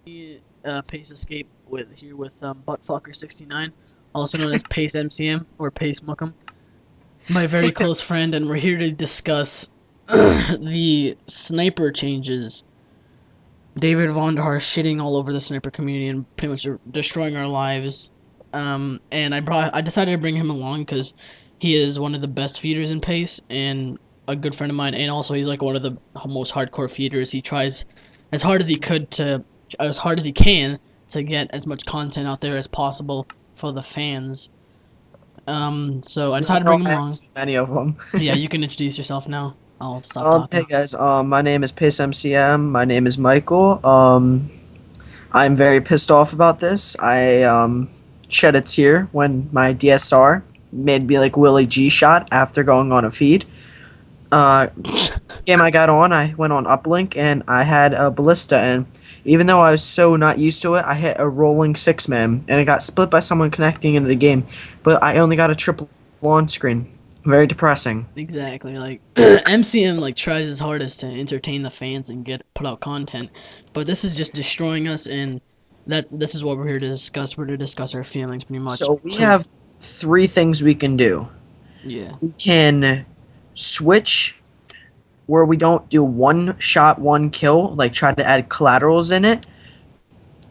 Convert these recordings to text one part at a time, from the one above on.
Pace Escape with Buttfucker69, also known as Pace MCM or Pace Mookum, my very close friend, and we're here to discuss the sniper changes. David Vondar shitting all over the sniper community and pretty much destroying our lives. And I decided to bring him along because he is one of the best feeders in Pace and a good friend of mine, and also he's like one of the most hardcore feeders. He tries as hard as he can to get as much content out there as possible for the fans. So I I decided to know bring him I have along. so many of them. Yeah, you can introduce yourself now. I'll stop talking. Hey guys, my name is Pace MCM. My name is Michael. I'm very pissed off about this. I shed a tear when my DSR made me like Willie G shot after going on a feed. Uh, Game I got on, I went on uplink and I had a ballista, and even though I was so not used to it, I hit a rolling six man and it got split by someone connecting into the game, but I only got a triple on screen. Very depressing. Exactly. Like MCM like tries his hardest to entertain the fans and get put out content, but this is just destroying us, and this is what we're here to discuss. We're to discuss our feelings pretty much. So we So have three things we can do. yeah. We can switch where we don't do one shot, one kill, like try to add collaterals in it,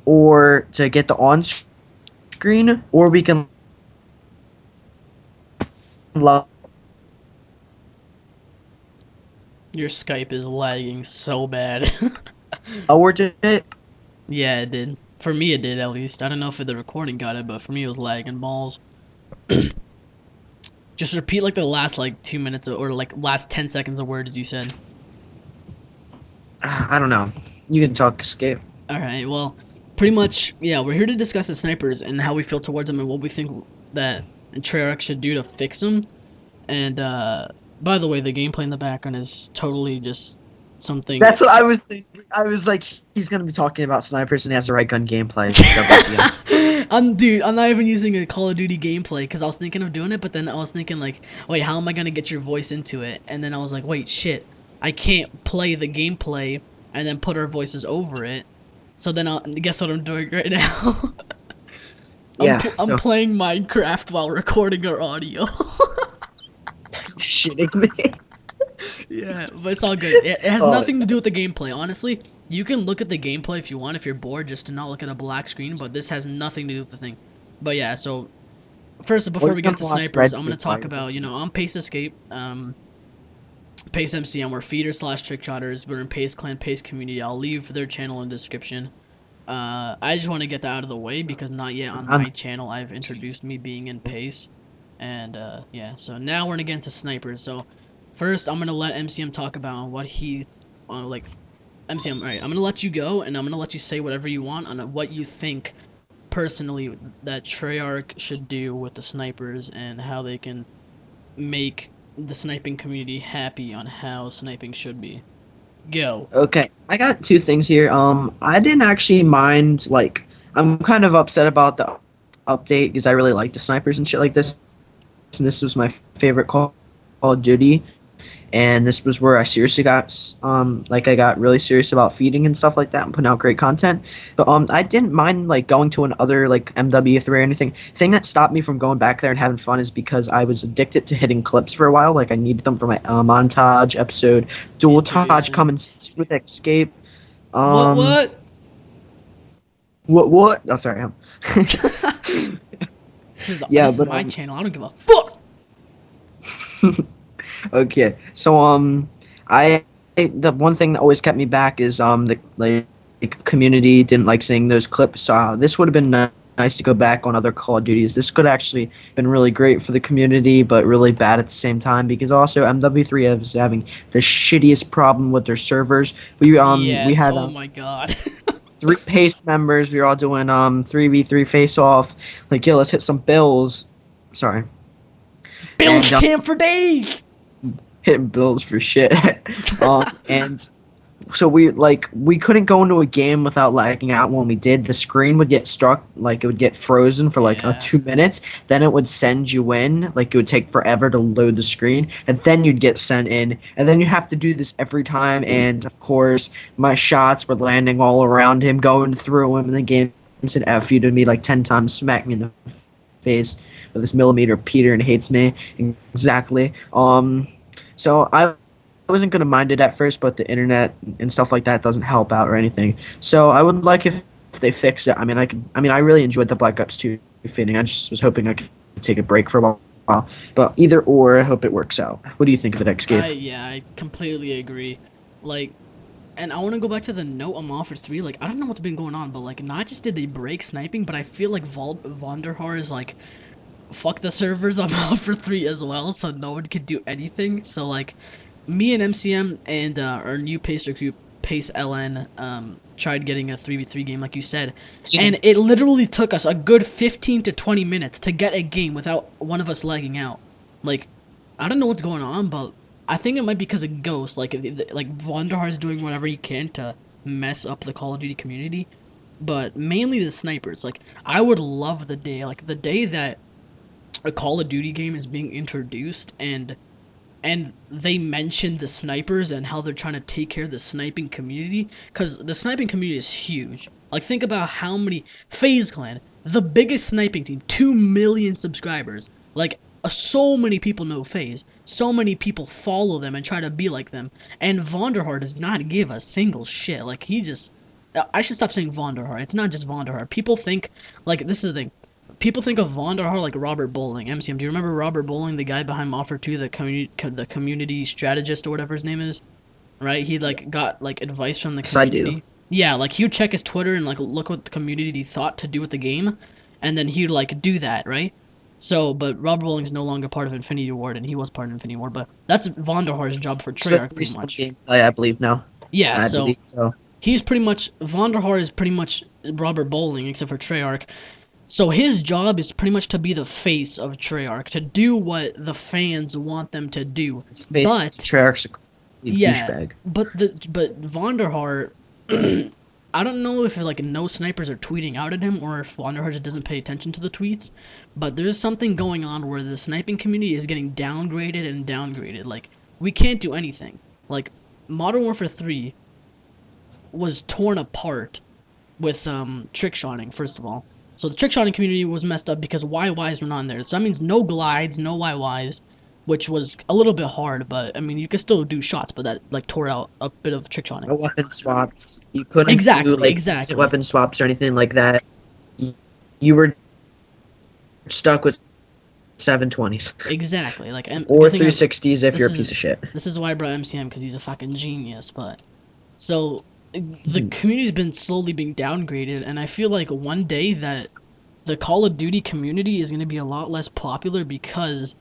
or to get the on screen, or we can Your Skype is lagging so bad. lower it. Yeah, it did. For me, it did at least. I don't know if the recording got it, but for me, it was lagging balls. Just repeat like the last like 2 minutes or like last 10 seconds of words you said. I don't know. You can talk, Escape. All right. Well, pretty much, yeah. We're here to discuss the snipers and how we feel towards them and what we think that Treyarch should do to fix them. And by the way, the gameplay in the background is totally just something. That's what I was thinking. I was like, he's gonna be talking about snipers and he has the right gun gameplay. I'm not even using a Call of Duty gameplay because I was thinking of doing it, but then I was thinking like, wait, how am I gonna get your voice into it? And then I was like, wait, shit, I can't play the gameplay and then put our voices over it. So then I'll guess what I'm doing right now. Yeah. I'm So playing Minecraft while recording our audio. shitting me. Yeah, but it's all good. It has Oh, nothing to do with the gameplay. Honestly, you can look at the gameplay if you want, if you're bored, just to not look at a black screen. But this has nothing to do with the thing. But yeah, so first, before we're we get gonna to watch snipers, Red I'm gonna Dead talk Fire. about I'm Pace Escape, Pace MCM, we're feeders slash trick shotters. We're in Pace Clan, Pace Community. I'll leave their channel in the description. I just want to get that out of the way because not yet on I'm my channel I've introduced me being in Pace, and yeah. So now we're gonna get into snipers. So first, I'm gonna let MCM talk about what he, like MCM. All right, I'm gonna let you go, and I'm gonna let you say whatever you want on what you think personally that Treyarch should do with the snipers and how they can make the sniping community happy on how sniping should be. Go. Okay, I got two things here. I didn't actually mind. Like, I'm kind of upset about the update because I really like the snipers and shit like this. And this was my favorite Call of Duty, and this was where I seriously got like I got really serious about feeding and stuff like that and putting out great content. But I didn't mind like going to another like MW3 or anything. Thing that stopped me from going back there and having fun is because I was addicted to hitting clips for a while. Like I needed them for my montage episode, dual Taj Introducing. coming with Escape. What? Um, What? what? Oh, sorry. Yeah, This is but my channel. I don't give a fuck. Okay, so the one thing that always kept me back is the like community didn't like seeing those clips. So this would have been nice to go back on other Call of Duties. This could actually been really great for the community, but really bad at the same time because also MW3 is having the shittiest problem with their servers. We Yes. had Oh my god. three pace members. We were all doing 3v3 face off. Like, yo, let's hit some bills. Sorry, Bilge and camp for days. hitting bills for shit. And so we couldn't go into a game without lagging out. When we did, the screen would get struck, like it would get frozen for like Yeah. 2 minutes. Then it would send you in, like it would take forever to load the screen, and then you'd get sent in, and then you have to do this every time. And of course, my shots were landing all around him, going through him, and the game said "F you" to me like 10 times, smacked me in the face with this millimeter Peter and hates me exactly. So I wasn't gonna mind it at first, but the internet and stuff like that doesn't help out or anything. So I would like if they fix it. I really enjoyed the Black Ops 2 feeding. I just was hoping I could take a break for a while. But either or, I hope it works out. What do you think of it, Xscape? Yeah, I completely agree. Like, and I want to go back to the note I'm off for 3. Like, I don't know what's been going on, but like, not just did they break sniping, but I feel like Vonderhaar is like, fuck the servers, I'm off for 3 as well, so no one can do anything. So like, me and MCM and our new Pacer group, Pace LN, tried getting a 3v3 game like you said, and it literally took us a good 15 to 20 minutes to get a game without one of us lagging out. Like, I don't know what's going on, but I think it might be because of Ghost. Like Vonderhaar's doing whatever he can to mess up the Call of Duty community, but mainly the snipers. Like, I would love the day that a Call of Duty game is being introduced and they mentioned the snipers and how they're trying to take care of the sniping community, because the sniping community is huge. Like, think about how many FaZe Clan, the biggest sniping team, 2 million subscribers. Like, so many people know FaZe, so many people follow them and try to be like them, and Vonderhaar does not give a single shit. Like, he just, I should stop saying Vonderhaar. It's not just Vonderhaar. People think, like, this is the thing. People think of Vonderhaar like Robert Bowling. MCM, do you remember Robert Bowling, the guy behind Offer 2, the community strategist or whatever his name is? Right? He like got like advice from the Yes, I community. do. Yeah, like he would check his Twitter and like look what the community thought to do with the game, and then he'd like do that, right? So, but Robert Bowling's no longer part of Infinity Ward, and he was part of Infinity Ward, but that's Vonderhaar's job for It's the Treyarch, pretty recent much. gameplay, I believe now. Yeah, I so believe so. he's pretty much Vonderhaar is pretty much Robert Bowling, except for Treyarch. So his job is pretty much to be the face of Treyarch, to do what the fans want them to do. But Treyarch's a yeah, douchebag. but Vonderhaar, I don't know if like no snipers are tweeting out at him or if Vonderhaar just doesn't pay attention to the tweets. But there's something going on where the sniping community is getting downgraded and downgraded. Like, we can't do anything. Like, Modern Warfare 3 was torn apart with trick shotting, first of all. So the trick shotting community was messed up because YYs were not in there. So that means no glides, no YYs, which was a little bit hard, but I mean you could still do shots, but that like tore out a bit of trick shotting. No weapon swaps. You couldn't Exactly, do like exactly. weapon swaps or anything like that. You were stuck with 720s. Exactly, like Or I think 360s if this you're a is- piece of shit. This is why I brought MCM, because he's a fucking genius. But so the community's been slowly being downgraded, and I feel like one day that the Call of Duty community is going to be a lot less popular because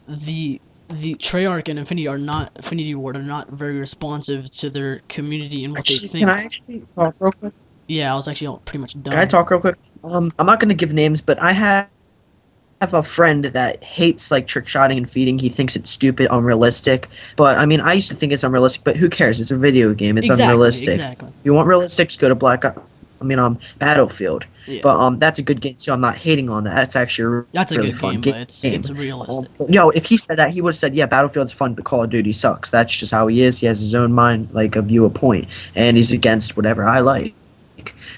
the Treyarch and Infinity Ward are not very responsive to their community and what they think. Can I actually talk real quick? Yeah, I was actually pretty much done. Can I talk real quick? I'm not gonna give names, but I have a friend that hates like trick shotting and feeding. He thinks it's stupid, unrealistic. But I mean, I used to think it's unrealistic, but who cares? It's a video game. It's unrealistic. Exactly. If you want realistic, go to Battlefield. Yeah. But that's a good game too. I'm not hating on that. That's actually That's a really good fun game, but it's realistic. If he said that, he would have said, yeah, Battlefield's fun, but Call of Duty sucks. That's just how he is. He has his own mind, like a view, a point, and he's against whatever I like.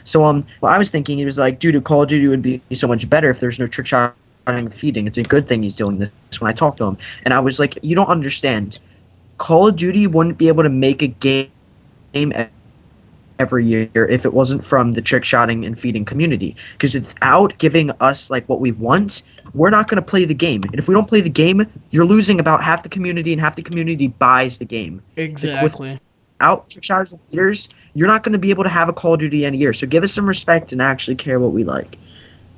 So what I was thinking, he was like, dude, Call of Duty would be so much better if there's no trick shotting and feeding. It's a good thing he's doing this when I talked to him. And I was like, you don't understand. Call of Duty wouldn't be able to make a game every year if it wasn't from the trick shotting and feeding community. Because without giving us like what we want, we're not going to play the game. And if we don't play the game, you're losing about half the community, and half the community buys the game. Exactly. Without trick shotters and feeders, you're not going to be able to have a Call of Duty any year. So give us some respect and actually care what we like.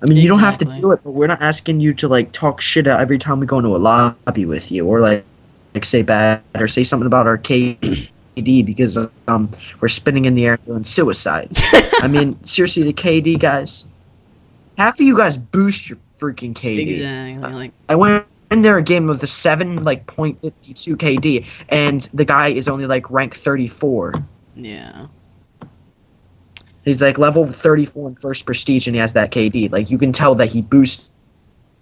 I mean, you don't have to do it, but we're not asking you to like talk shit every time we go into a lobby with you, or like say bad, or say something about our KD because we're spinning in the air doing suicide. I mean, seriously, the KD guys, half of you guys boost your freaking KD. Exactly. Like, I went in there a game with a 7.52 KD, and the guy is only like rank 34. Yeah. He's like level 34 in first prestige, and he has that KD. Like you can tell that he boosted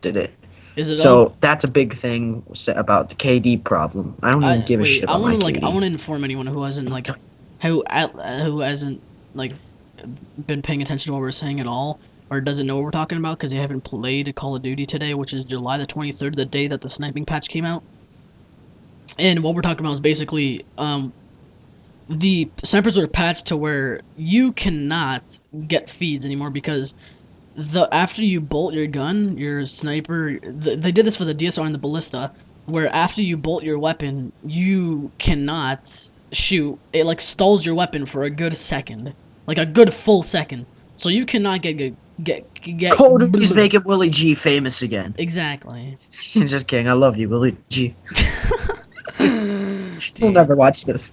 it. Is it all? So that's a big thing about the KD problem. I don't even I give a wait. shit about my I KD. want to inform anyone who hasn't who hasn't like been paying attention to what we're saying at all, or doesn't know what we're talking about because they haven't played Call of Duty today, which is July the 23rd, the day that the sniping patch came out. And what we're talking about is basically the snipers were patched to where you cannot get feeds anymore because after you bolt your gun, your sniper, they did this for the DSR and the ballista, where after you bolt your weapon, you cannot shoot. It like stalls your weapon for a good second, like a good full second. So you cannot get Call of Duty's making Willie G famous again. exactly. Just kidding. I love you, Willie G. He'll Dude. never watch this.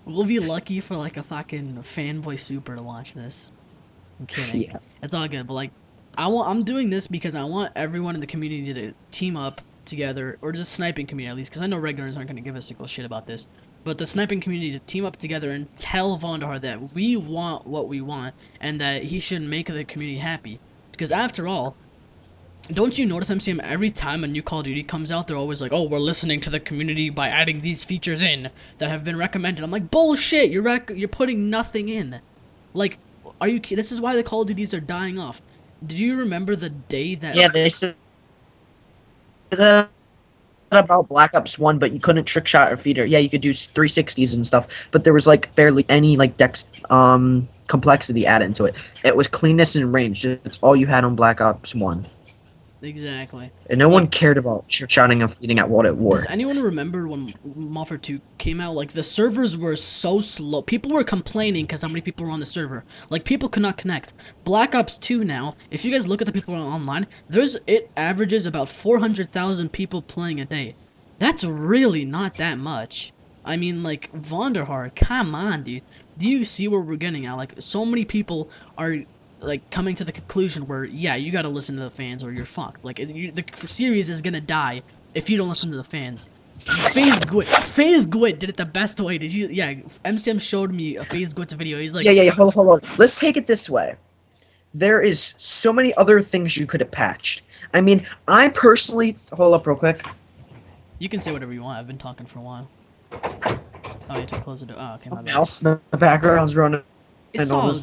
We'll be lucky for like a fucking fanboy super to watch this. I'm kidding. Yeah. It's all good, but like, I'm doing this because I want everyone in the community to team up together, or just sniping community at least, because I know regulars aren't gonna give a single shit about this. But the sniping community to team up together and tell Vondar that we want what we want and that he should make the community happy. Because after all, don't you notice MCM every time a new Call of Duty comes out, they're always like, "Oh, we're listening to the community by adding these features in that have been recommended." I'm like, "Bullshit! You're putting nothing in." Like, are you? This is why the Call of Duties are dying off. Do you remember the day that? Yeah, they said that about Black Ops 1, but you couldn't trick shot or feeder. Yeah, you could do 360s and stuff, but there was like barely any like dex complexity added into it. It was cleanness and range. That's all you had on Black Ops 1. Exactly. And no Like, one cared about trick shotting and feeding at World at does War. anyone remember when Modern 2 came out? Like, the servers were so slow. People were complaining because how many people were on the server. Like, people could not connect. Black Ops 2 now, if you guys look at the people online, it averages about 400,000 people playing a day. That's really not that much. I mean, like, Vonderhaar, come on, dude. Do you see where we're getting at? Like, so many people are like coming to the conclusion where yeah, you gotta listen to the fans or you're fucked. Like the series is gonna die if you don't listen to the fans. FaZe Gwit did it the best way. Did you? Yeah, MCM showed me a FaZe Gwit's video. He's like, Yeah. Hold on. Let's take it this way. There is so many other things you could have patched. I mean, I personally hold up real quick. you can say whatever you want. I've been talking for a while. Oh, you have to close the door. Oh, okay, my bad. Mouse in the background's running. It's all all this